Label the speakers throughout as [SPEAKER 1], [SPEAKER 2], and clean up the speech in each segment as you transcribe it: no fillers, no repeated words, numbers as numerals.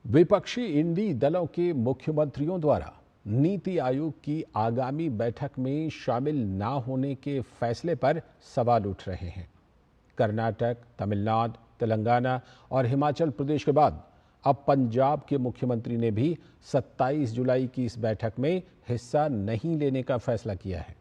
[SPEAKER 1] विपक्षी इंडी दलों के मुख्यमंत्रियों द्वारा नीति आयोग की आगामी बैठक में शामिल ना होने के फैसले पर सवाल उठ रहे हैं। कर्नाटक, तमिलनाडु, तेलंगाना और हिमाचल प्रदेश के बाद अब पंजाब के मुख्यमंत्री ने भी 27 जुलाई की इस बैठक में हिस्सा नहीं लेने का फैसला किया है।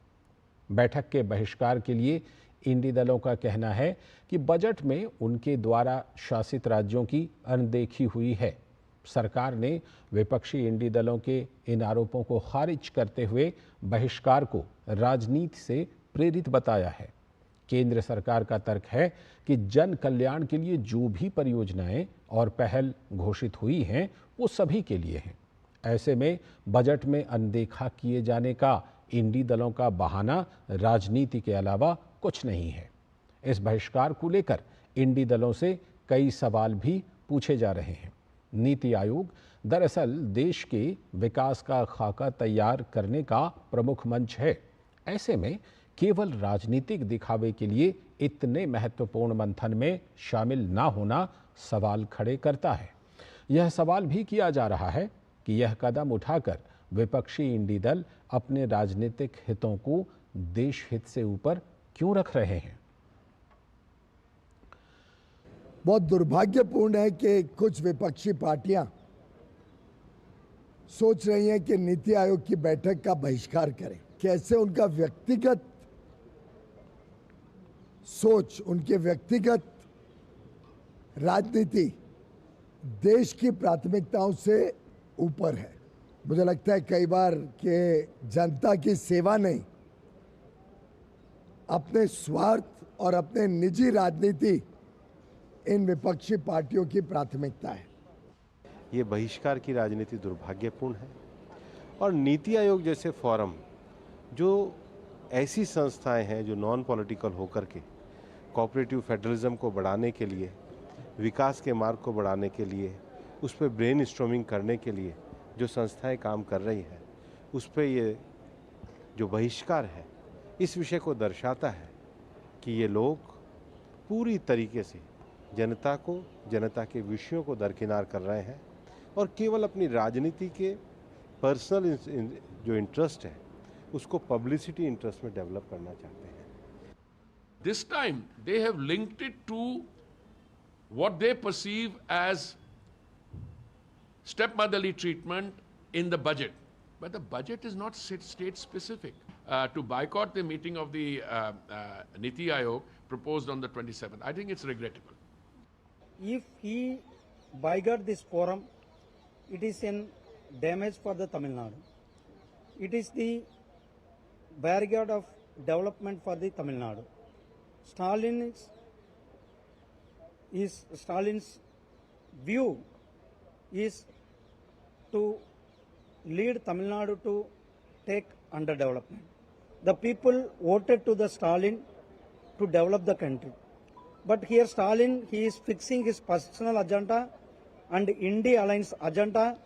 [SPEAKER 1] बैठक के बहिष्कार के लिए इंडी दलों का कहना है कि बजट में उनके द्वारा शासित राज्यों की अनदेखी हुई है। सरकार ने विपक्षी इंडी दलों के इन आरोपों को खारिज करते हुए बहिष्कार को राजनीति से प्रेरित बताया है। केंद्र सरकार का तर्क है कि जन कल्याण के लिए जो भी परियोजनाएं और पहल घोषित हुई हैं वो सभी के लिए हैं। ऐसे में बजट में अनदेखा किए जाने का इंडी दलों का बहाना राजनीति के अलावा कुछ नहीं है। इस बहिष्कार को लेकर इंडी दलों से कई सवाल भी पूछे जा रहे हैं। नीति आयोग दरअसल देश के विकास का खाका तैयार करने का प्रमुख मंच है। ऐसे में केवल राजनीतिक दिखावे के लिए इतने महत्वपूर्ण मंथन में शामिल ना होना सवाल खड़े करता है। यह सवाल भी किया जा रहा है कि यह कदम उठाकर विपक्षी इंडी दल अपने राजनीतिक हितों को देश हित से ऊपर क्यों रख रहे हैं।
[SPEAKER 2] बहुत दुर्भाग्यपूर्ण है कि कुछ विपक्षी पार्टियां सोच रही हैं कि नीति आयोग की बैठक का बहिष्कार करें। कैसे उनका व्यक्तिगत सोच, उनके व्यक्तिगत राजनीति देश की प्राथमिकताओं से ऊपर है। मुझे लगता है कई बार कि जनता की सेवा नहीं, अपने स्वार्थ और अपने निजी राजनीति इन विपक्षी पार्टियों की प्राथमिकता है।
[SPEAKER 3] ये बहिष्कार की राजनीति दुर्भाग्यपूर्ण है और नीति आयोग जैसे फोरम, जो ऐसी संस्थाएं हैं जो नॉन पॉलिटिकल होकर के कोऑपरेटिव फेडरलिज्म को बढ़ाने के लिए, विकास के मार्ग को बढ़ाने के लिए, उस पर ब्रेन स्टॉर्मिंग करने के लिए जो संस्थाएं काम कर रही हैं, उस पर ये जो बहिष्कार है इस विषय को दर्शाता है कि ये लोग पूरी तरीके से जनता को, जनता के विषयों को दरकिनार कर रहे हैं और केवल अपनी राजनीति के पर्सनल जो इंटरेस्ट है उसको पब्लिसिटी इंटरेस्ट में डेवलप करना चाहते हैं।
[SPEAKER 4] This time they have linked it to what they perceive as stepmotherly treatment in the budget. But the budget is not state specific. To boycott the meeting of the Niti Aayog proposed on the 27th, I think it's regrettable.
[SPEAKER 5] If he boycott this forum, it is a damage for the Tamil Nadu. It is the barricade of development for the Tamil Nadu. Stalin's view is to lead Tamil Nadu to take underdevelopment. The people voted to the Stalin to develop the country. But here Stalin, he is fixing his personal agenda and India alliance agenda